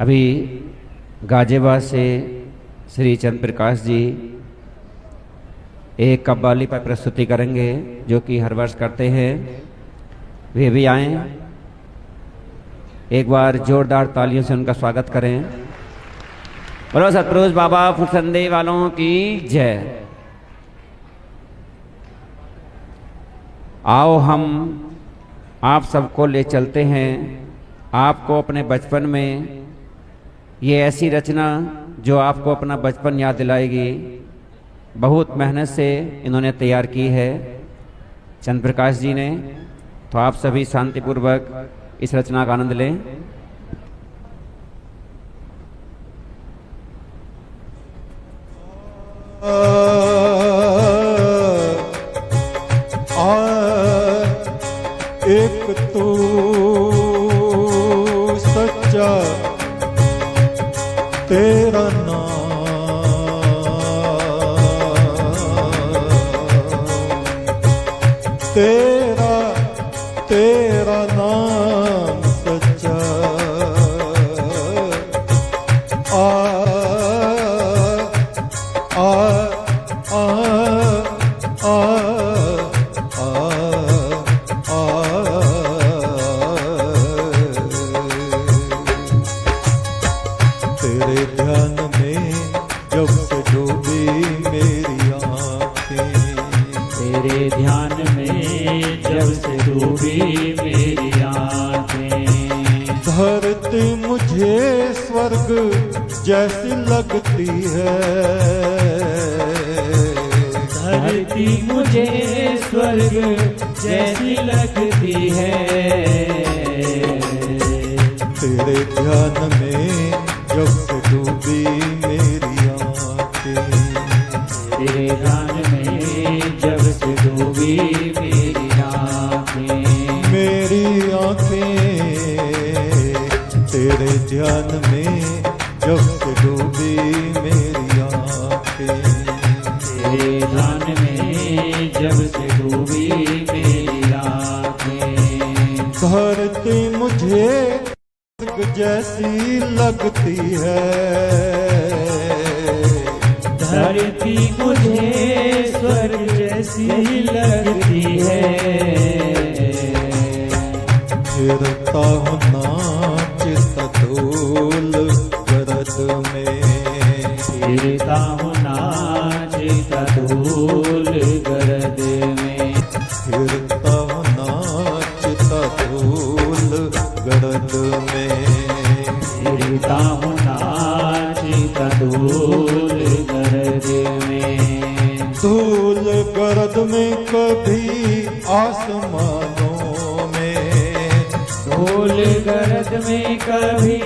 अभी गाजियाबाद से श्री चंद्र प्रकाश जी एक कव्वाली पर प्रस्तुति करेंगे जो कि हर वर्ष करते हैं। वे भी आए, एक बार जोरदार तालियों से उनका स्वागत करें। बोलो सतपुरुष बाबा फुरसंदे वालों की जय। आओ हम आप सबको ले चलते हैं आपको अपने बचपन में। ये ऐसी रचना जो आपको अपना बचपन याद दिलाएगी। बहुत मेहनत से इन्होंने तैयार की है चंद्र प्रकाश जी ने। तो आप सभी शांतिपूर्वक इस रचना का आनंद लें। एक तो सच्चा तेरा नाम, तेरा तेरा नाम सच्चा। आ आ आ आ तेरे ध्यान में जब से डूबी मेरी आँखें, तेरे ध्यान में जब से डूबी मेरी आँखें। धरती मुझे स्वर्ग जैसी लगती है, धरती मुझे स्वर्ग जैसी लगती है। तेरे ध्यान में जब से डूबी मेरी आँखें, तेरे ध्यान में जब से डूबी मेरी आँखें। मेरी आँखें तेरे ध्यान में जब से डूबी मेरी आँखें, तेरे ध्यान में जब से डूबी मेरी आँखें। धरती मुझे जैसी लगती है, धरती मुझे स्वर्ग जैसी लगती है। फिरता हूँ नाचता धूल गरज में, फिरता हूँ नाचता धूल गरज में। फिरता हूँ नाचता धूल गरज में, फिरता हूँ नाचता धूल गरज में। धूल गरज में कभी आसमानों में, धूल गरज में कभी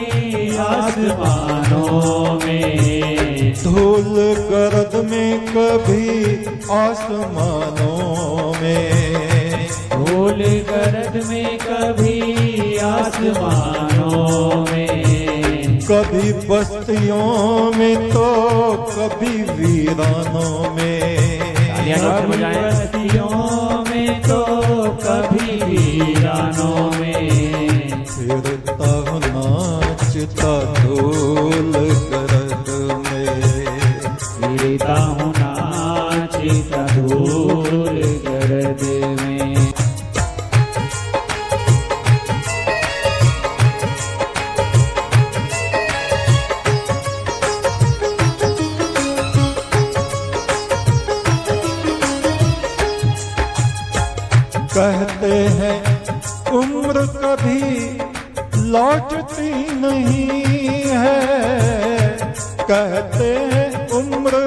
आसमानों में। धूल गरज में कभी आसमानों में, धूल गरज में कभी आसमानों में। कभी बस्तियों में तो कभी वीरानों में, कभी बस्तियों में तो कभी वीरानों में। फिरता हूँ नाचता धूल गरज में, फिरता हूँ नाचता धूल गरज में। कहते हैं उम्र कभी लौटती नहीं है, कहते हैं उम्र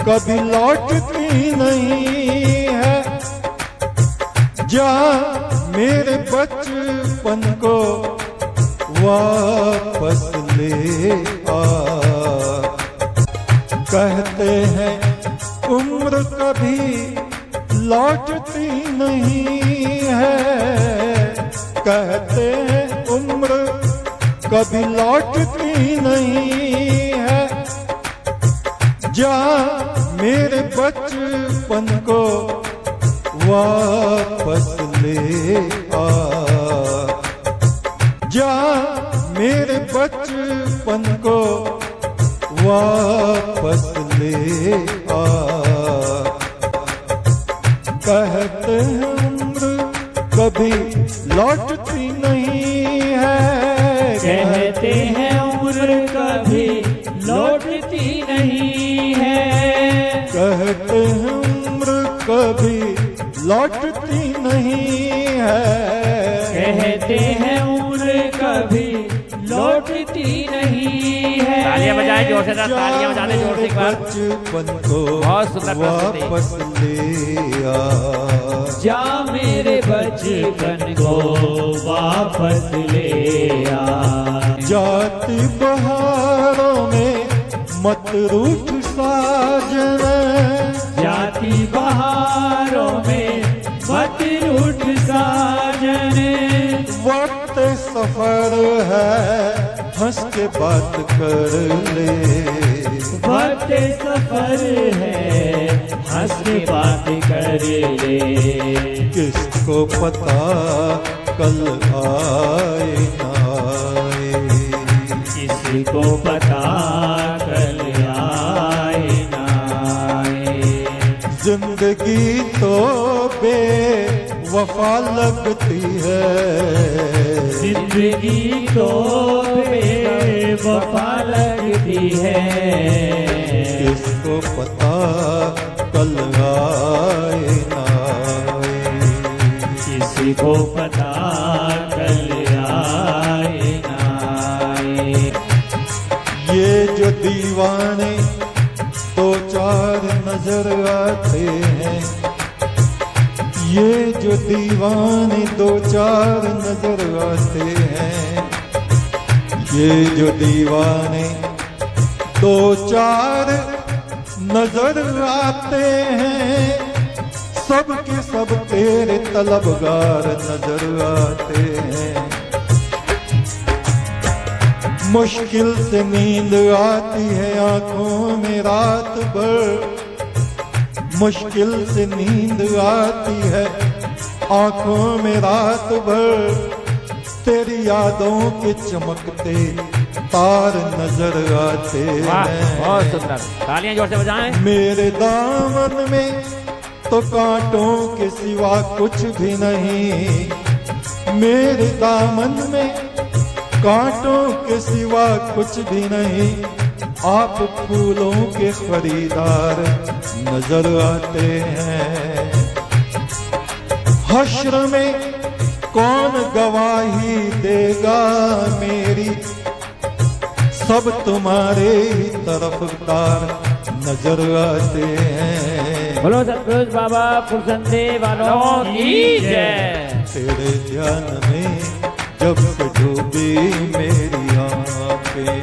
कभी लौटती नहीं है। जहाँ मेरे बचपन को वापस ले आ, कहते हैं उम्र कभी लौटती नहीं है, कहते हैं उम्र कभी लौटती नहीं है। जहाँ मेरे बचपन को वापस ले आ, जहाँ मेरे बचपन को वापस ले आ। कहते हैं उम्र कभी लौटती नहीं है, कहते हैं उम्र कभी लौटती नहीं है, कहते हैं उम्र कभी लौटती नहीं है, कहते हैं उम्र कभी लौटती नहीं है। तालियां बजाएं जोर से, तालियां बजा दें जोर से एक बार। बचपन को बहुत सुंदर प्रस्तुति। वापस ले आ। जा मेरे बचपन को वापस ले आ। जाती बहारों में मत रूठ साजन, जाती बहारों में मत रूठ साजन। वक्त सफर है हंस के बात कर ले, वक्त सफर है हंस के बात कर ले। किसको पता कल आए ना आए, किसी को पता कल आए ना आए। जिंदगी तो बेवफा लगती है, जिंदगी तो बेवफा लगती है। किसको पता कल आए ना आए, किसी को पता कल आए ना आए। ये जो दीवाने दो चार नजर आते हैं, ये जो दीवाने दो चार नजर आते हैं, ये जो दीवाने दो चार नजर आते हैं, सब के सब तेरे तलबगार नजर आते हैं। मुश्किल से नींद आती है आंखों में रात भर, मुश्किल से नींद आती है आंखों में रात भर, तेरी यादों के चमकते तार नजर आते वाह, हैं। बहुत सुंदर, तालियां जोर से बजाएं। मेरे दामन में तो कांटों के सिवा कुछ भी नहीं, मेरे दामन में कांटों के सिवा कुछ भी नहीं। आप फूलों के खरीदार नजर आते हैं। हश्र में कौन गवाही देगा मेरी, सब तुम्हारे ही तरफदार नजर आते हैं। बोलो सतगुरु बाबा फुरसंदे वालों की जय। तेरे ध्यान में जब से डूबी मेरी आंखें,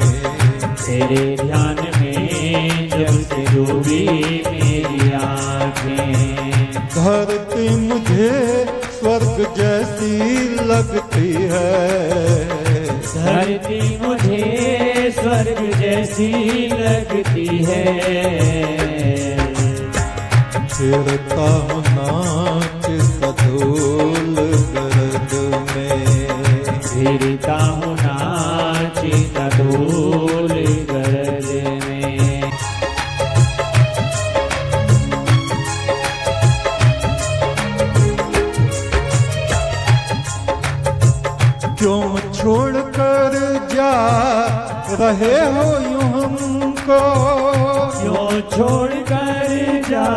तेरे ध्यान में जब से डूबी मेरी आँखें। धरती मुझे स्वर्ग जैसी लगती है, धरती मुझे स्वर्ग जैसी लगती है। फिरता हूँ नाच धूल गर्द में, फिरता हूँ नाच धूल गर्द में। क्यों छोड़ कर जा रहे हो यूं हमको, क्यों छोड़ कर जा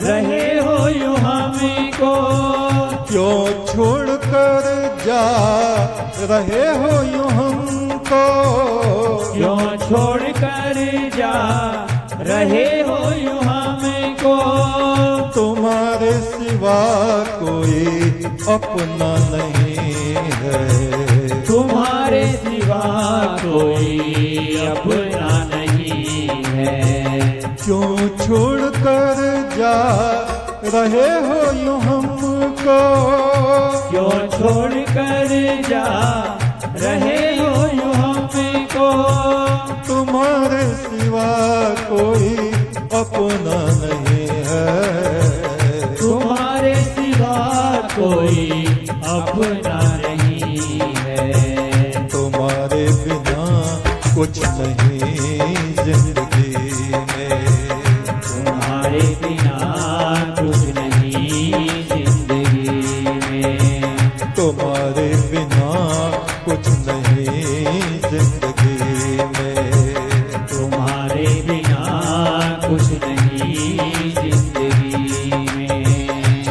रहे हो यूं हमको। क्यों छोड़ कर जा रहे हो यूं हमको, क्यों छोड़ कर जा रहे हो यूं हमको। तुम्हारे सिवा कोई अपना नहीं है, तुम्हारे सिवा कोई अपना नहीं है। क्यों छोड़ कर जा रहे हो यूं हमको, क्यों छोड़ कर जा रहे हो यूं हमको। तुम्हारे सिवा कोई अपना नहीं है, तुम्हारे सिवा कोई अपना नहीं है। तुम्हारे बिना कुछ नहीं जिंदगी में। तुम्हारे बिना कुछ नहीं जिंदगी में। तुम्हारे बिना कुछ नहीं जिंदगी में। तुम्हारे बिना कुछ नहीं जिंदगी में।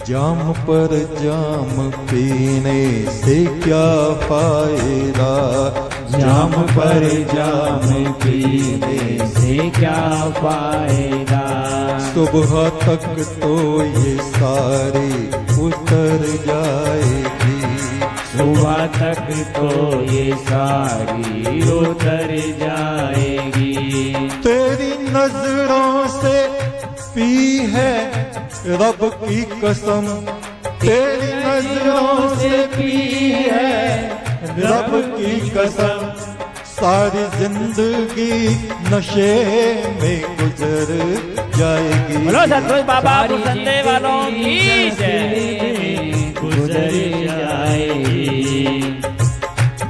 जाम पर जाम पीने से क्या फायदा। जाम पर जाम पीने से क्या फायदा। सुबह तक तो ये सारी उतर जाएगी। सुबह तक तो ये सारी उतर जाएगी। तेरी नजरों से पी है रब की कसम। तेरी नजरों से पी है रब की कसम। सारी जिंदगी नशे में गुजर जाएगी। बोलो सतगुरु बाबा बुलंदे वालों की जय। गुजर जाएगी।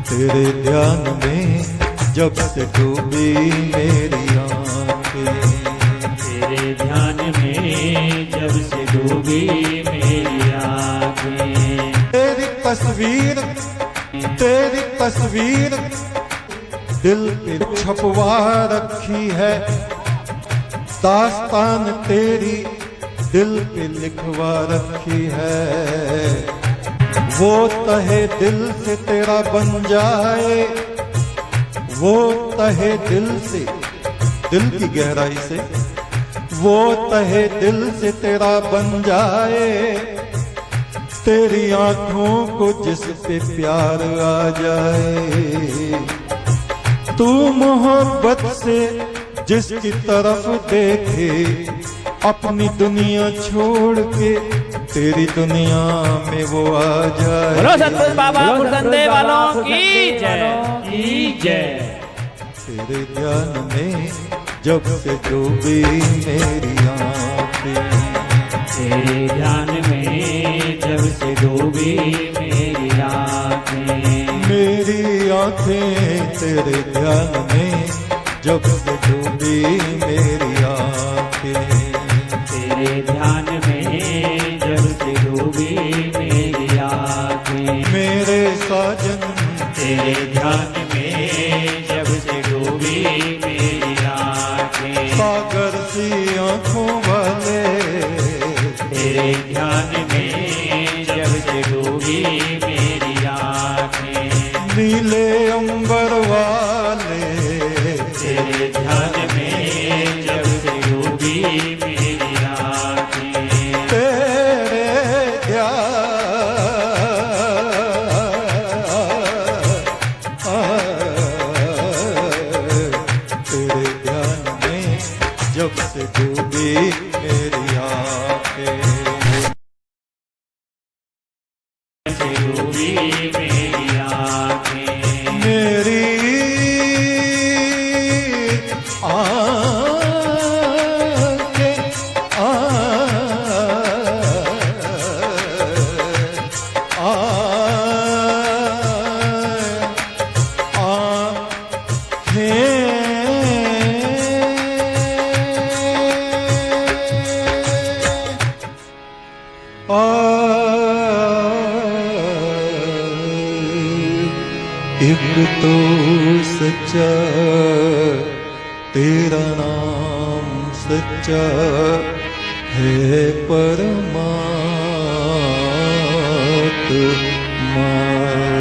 तेरे ध्यान में जब से डूबी मेरी आंखें। तेरे ध्यान में जब से डूबी मेरी आँखें। तेरी तस्वीर दिल पे छपवा रखी है। दास्तान तेरी दिल पे लिखवा रखी है। वो तहे दिल से तेरा बन जाए। वो तहे दिल से, दिल की गहराई से, वो तहे दिल से तेरा बन जाए। तेरी आंखों को जिस पे प्यार आ जाए। तू मोहब्बत से जिसकी तरफ देखे। अपनी दुनिया छोड़ के तेरी दुनिया में वो आ जाए। बोलो सतगुरु बाबा बुलंदे वालों की जय। तेरे ध्यान में जब से डूबी मेरी आँखें। तेरे ध्यान में जब से डूबी मेरी आँखें। मेरी आँखें तेरे ध्यान में जब से डूबी मेरी आँखें। तेरे ध्यान में जब से डूबी मेरी आँखें। मेरे साजन तेरे ध्यान में जब से डूबी मेरी आँखें। सागर सी आँखों वाले। तेरे ध्यान में जब से डूबी मेरी आँखें। नीले अंबर वाले। तेरे ध्यान में जब से डूबी मेरी आँखें। तेरे तेरे ध्यान में जब से डूबी मेरी आँखें। से डूबी मेरी आँखें। मेरी एक तो सच्चा तेरा नाम सच्चा है परमात्मा।